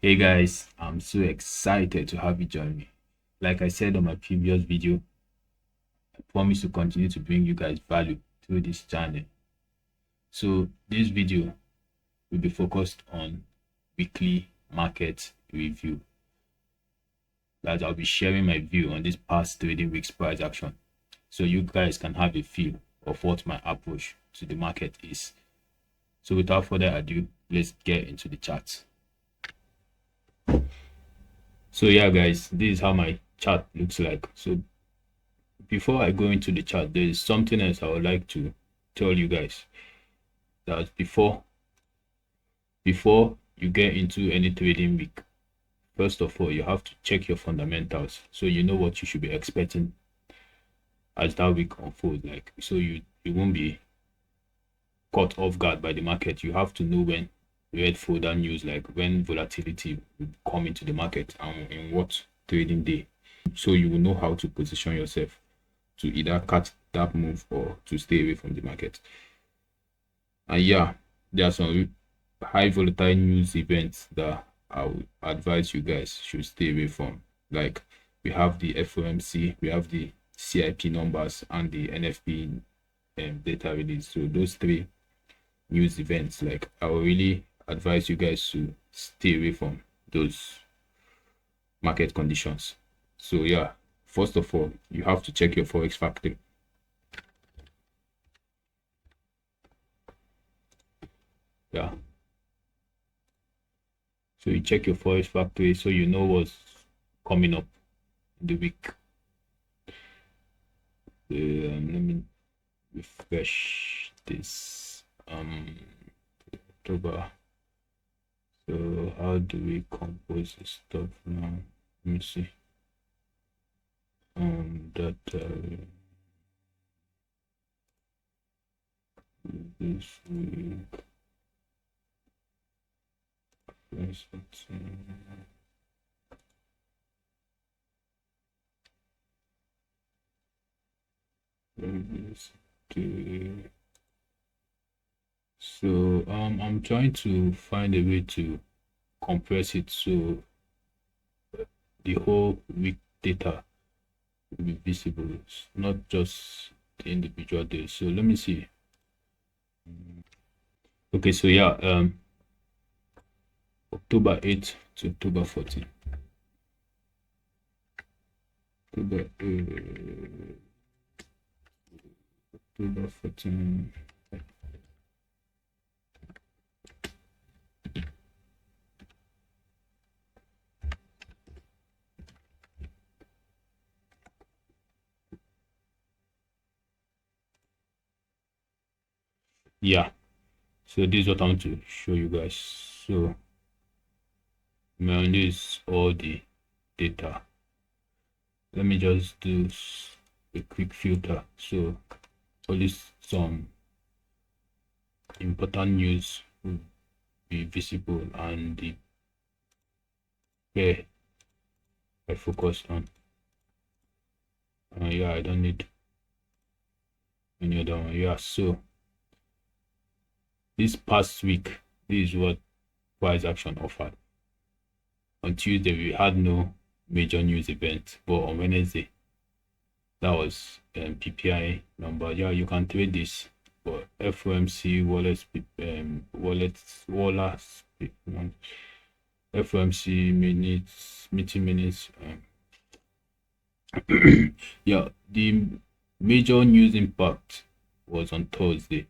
Hey guys, I'm so excited to have you join me. Like I said on my previous video, I promise to continue to bring you guys value through this channel. So this video will be focused on weekly market review. That I'll be sharing my view on this past trading week's price action, so you guys can have a feel of what my approach to the market is. So without further ado, let's get into the charts. So yeah guys, this is how my chart looks like. So before I go into the chart, there is something else I would like to tell you guys. That before you get into any trading week, first of all, you have to check your fundamentals so you know what you should be expecting as that week unfolds. Like, so you won't be caught off guard by the market. You have to know when red folder news, like when volatility will come into the market and in what trading day, so you will know how to position yourself to either catch that move or to stay away from the market. And yeah, there are some high volatile news events that I would advise you guys should stay away from. Like, we have the FOMC, we have the CIP numbers, and the NFP data release. So those three news events, like, I will really advise you guys to stay away from those market conditions. So yeah, first of all, you have to check your forex factory. Yeah, so you check your forex factory so you know what's coming up in the week. Let me refresh this. October. So how do we compose this stuff now? Let me see. That this week. So I'm trying to find a way to compress it so the whole week data will be visible, not just the individual days. So let me see. Okay, so yeah, October 8th to October 14th. October 14th. Yeah, so this is what I want to show you guys. So man, this is all the data. Let me just do a quick filter so only some important news will be visible and the pair I focus on. Yeah, I don't need any other one. Yeah, so this past week, this is what price action offered. On Tuesday, we had no major news event, but on Wednesday, that was PPI number. Yeah, you can trade this, but FOMC FOMC meeting minutes. Yeah, the major news impact was on Thursday,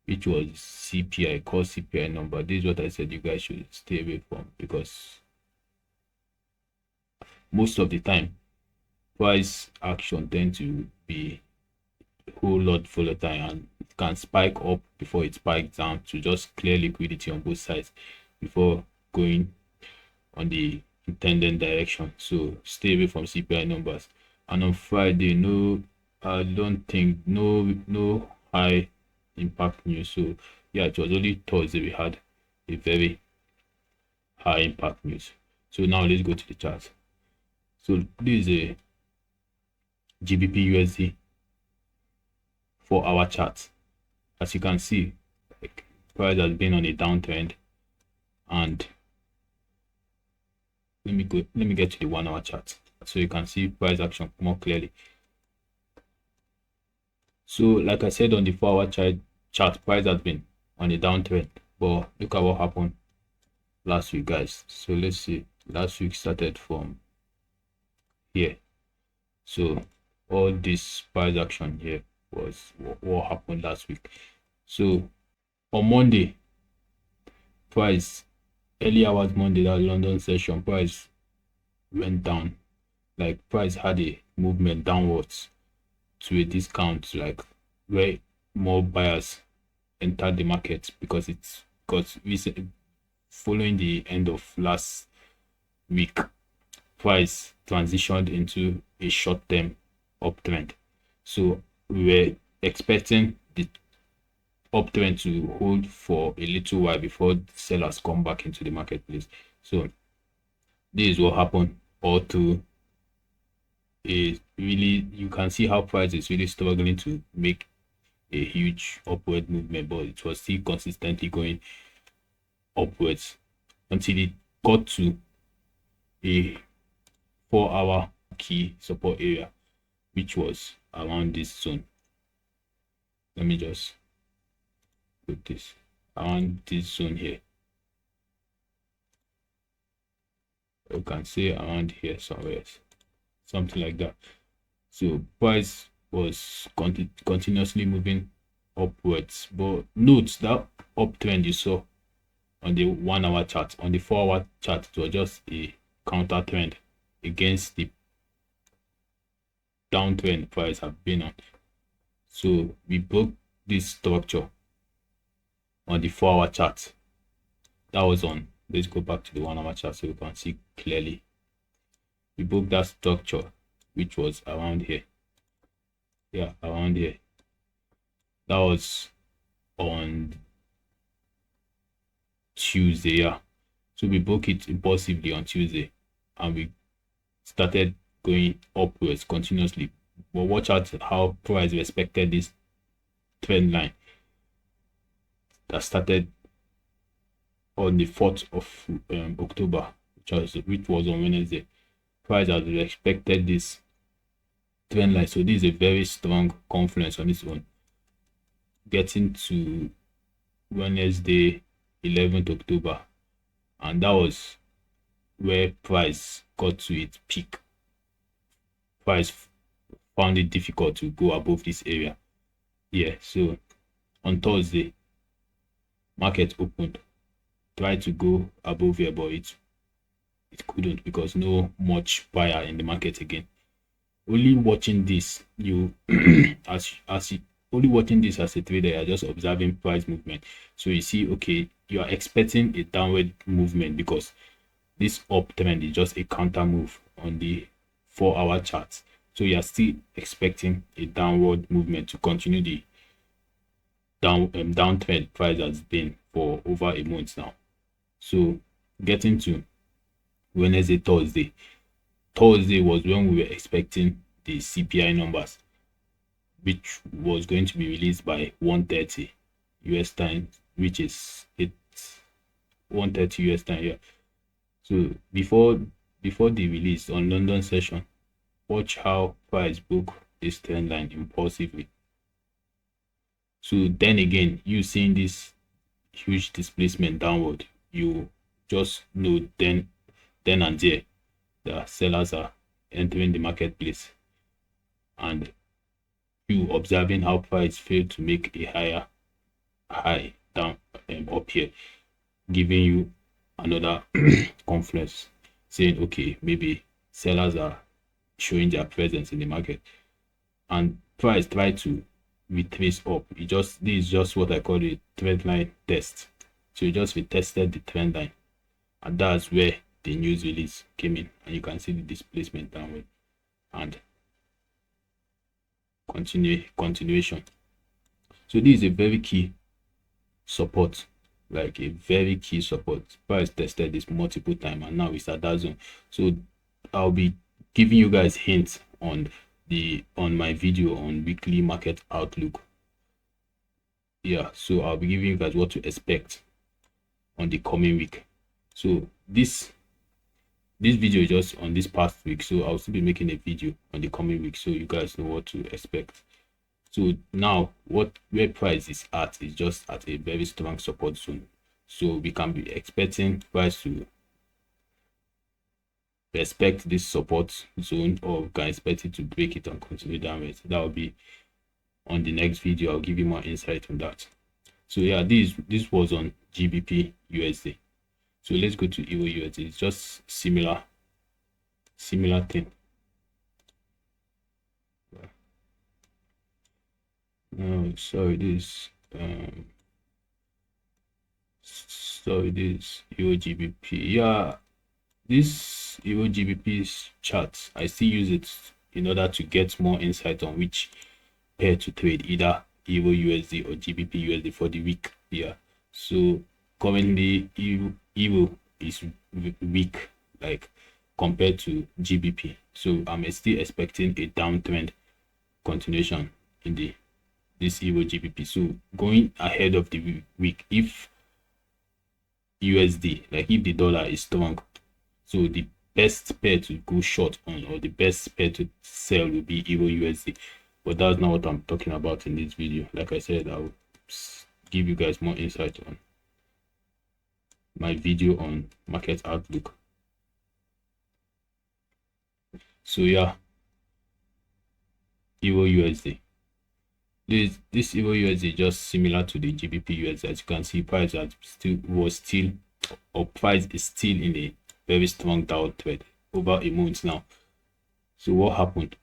which was CPI, core CPI number. This is what I said you guys should stay away from, because most of the time price action tend to be a whole lot volatile and it can spike up before it spikes down to just clear liquidity on both sides before going on the intended direction. So stay away from CPI numbers. And on Friday, no, I don't think no high impact news. So yeah, it was only Thursday we had a very high impact news. So now let's go to the chart. So this is a GBP USD 4-hour chart. As you can see, like, price has been on a downtrend, and let me get to the 1 hour chart so you can see price action more clearly. So like I said, on the 4 hour chart, price has been on a downtrend, but look at what happened last week, guys. So let's see, last week started from here. So all this price action here was what happened last week. So on Monday, price, early hours Monday, that London session, price went down. Like price had a movement downwards to a discount, like where more buyers entered the market because following the end of last week, price transitioned into a short-term uptrend. So we were expecting the uptrend to hold for a little while before sellers come back into the marketplace. So this is what happened all through. You can see how price is really struggling to make a huge upward movement, but it was still consistently going upwards until it got to a 4 hour key support area, which was around this zone. Let me just put this around this zone here. You can see around here somewhere, something like that. So price was continuously moving upwards, but note that uptrend you saw on the 1 hour chart. On the 4 hour chart, it was just a counter trend against the downtrend price have been on. So we broke this structure on the 4 hour chart. That was on, let's go back to the 1 hour chart so you can see clearly. We broke that structure, which was around here. Yeah, around here. That was on Tuesday. Yeah, so we broke it impulsively on Tuesday and we started going upwards continuously. But watch out how price respected this trend line that started on the 4th of October, which was on Wednesday. Price has respected this trend line, so this is a very strong confluence on its own. Getting to Wednesday, 11th October, and that was where price got to its peak. Price found it difficult to go above this area. Yeah, so on Thursday, market opened, tried to go above here, but it couldn't because no much buyer in the market again. Only watching this, you only watching this as a trader, you're just observing price movement. So you see, okay, you are expecting a downward movement because this uptrend is just a counter move on the 4 hour chart. So you are still expecting a downward movement to continue the downtrend price has been for over a month now. So getting to Wednesday, Thursday was when we were expecting the CPI numbers, which was going to be released by 1:30 US time, which is 1:30 US time. Yeah. So before the release on London session, watch how price broke this trend line impulsively. So then again, you seeing this huge displacement downward, you just know then and there the sellers are entering the marketplace, and you observing how price failed to make a higher high down up here, giving you another confluence, saying okay, maybe sellers are showing their presence in the market, and price try to retrace up. This is just what I call a trend line test. So you just retested the trend line, and that's where the news release came in, and you can see the displacement downward and continuation. So this is a very key support, like a very key support. Price tested this multiple times, and now it's at that zone. So I'll be giving you guys hints on my video on weekly market outlook. Yeah, so I'll be giving you guys what to expect on the coming week. So this this video is just on this past week, so I'll still be making a video on the coming week so you guys know what to expect. So now where price is at is just at a very strong support zone, so we can be expecting price to respect this support zone, or we can expect it to break it and continue downwards. That will be on the next video. I'll give you more insight on that. So yeah, this was on GBP USD. So let's go to Euro USD. It's just similar thing. No, sorry, this sorry, this Euro GBP. Yeah, this Euro GBP chart, I still use it in order to get more insight on which pair to trade, either Euro USD or GBP USD for the week. Yeah, so currently Euro is weak, like compared to GBP, so I'm still expecting a downtrend continuation in this Euro GBP. So going ahead of the week, if USD, like if the dollar is strong, so the best pair to go short on, or the best pair to sell, will be Euro USD. But that's not what I'm talking about in this video. Like I said, I'll give you guys more insight on my video on market outlook. So yeah, Euro USD. This Euro USD is just similar to the GBP USD. As you can see, price price is still in a very strong downward trend over a month now. So what happened?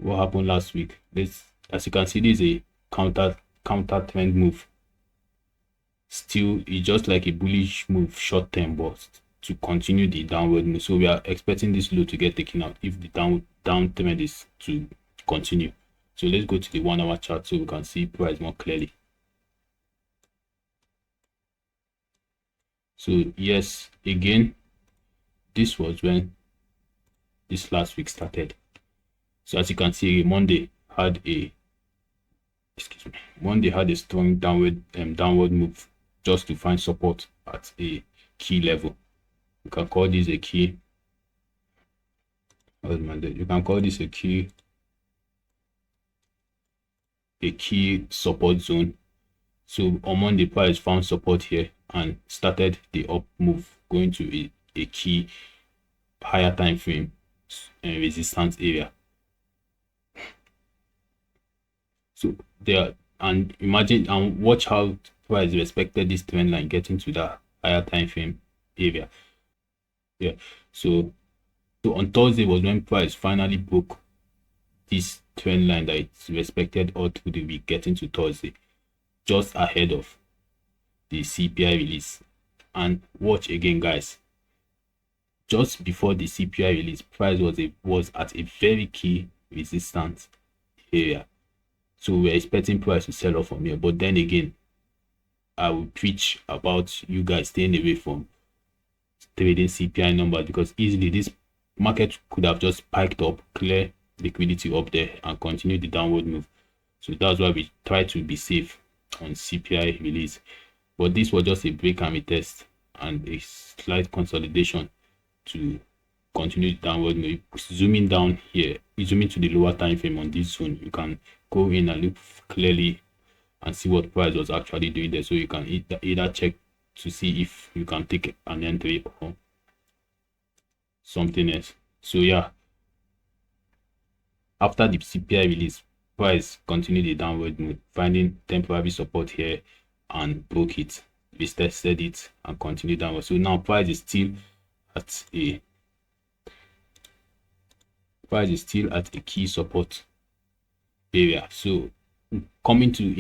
What happened last week? As you can see, this is a counter trend move. Still, it's just like a bullish move short term, but to continue the downward move. So we are expecting this low to get taken out if the down trend is to continue. So let's go to the 1 hour chart so we can see price more clearly. So yes, again, this was when this last week started. So as you can see, Monday had a strong downward move just to find support at a key level. You can call this a key. You can call this a key support zone. So on Monday, price found support here and started the up move, going to a key higher time frame resistance area. So there, and imagine and watch how price respected this trend line getting to that higher time frame area. Yeah, so on Thursday was when price finally broke this trend line that it's respected all through the week, getting to Thursday, just ahead of the CPI release. And watch again, guys, just before the CPI release, price was at a very key resistance area. So we're expecting price to sell off from here. But then again, I will preach about you guys staying away from trading CPI numbers, because easily this market could have just spiked up, clear liquidity up there, and continue the downward move. So that's why we try to be safe on CPI release. But this was just a break and retest and a slight consolidation to continue the downward move. Zooming down here, zooming to the lower time frame on this zone, you can go in and look clearly and see what price was actually doing there. So you can either check to see if you can take an entry or something else. So yeah, after the CPI release, price continued the downward move, finding temporary support here and broke it, retested it and continued downward. So now price is still at a key support area. So coming to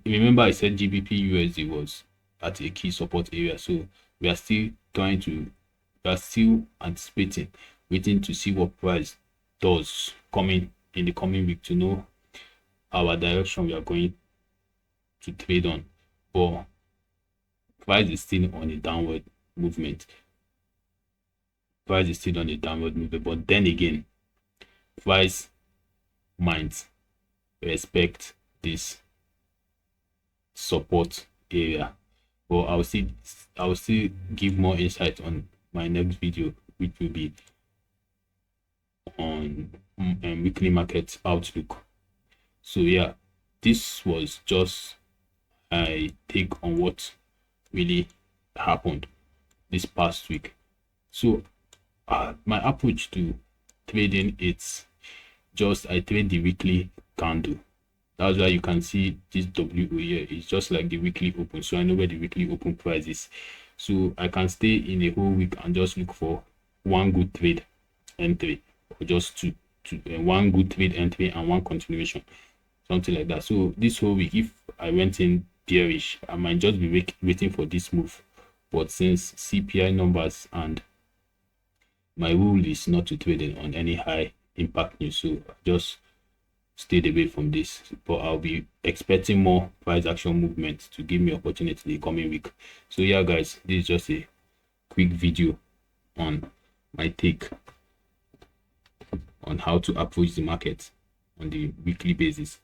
remember, I said GBP USD was at a key support area. So we are still anticipating, waiting to see what price does coming in the coming week to know our direction we are going to trade on. But price is still on a downward movement. But then again, price might respect this support area. But I'll still give more insight on my next video, which will be on weekly market outlook. So yeah, this was just I take on what really happened this past week. So my approach to trading, it's just I trade the weekly candle. That's why you can see this WO here. It's just like the weekly open. So I know where the weekly open price is. So I can stay in a whole week and just look for one good trade entry, or just two, one good trade entry and one continuation, something like that. So this whole week, if I went in bearish, I might just be waiting for this move. But since CPI numbers, and my rule is not to trade on any high impact news, so I just stayed away from this. But I'll be expecting more price action movement to give me opportunity the coming week. So yeah, guys, this is just a quick video on my take on how to approach the market on the weekly basis.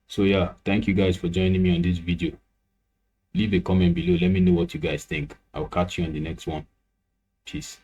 So yeah, thank you guys for joining me on this video. Leave a comment below, let me know what you guys think. I'll catch you on the next one. Peace.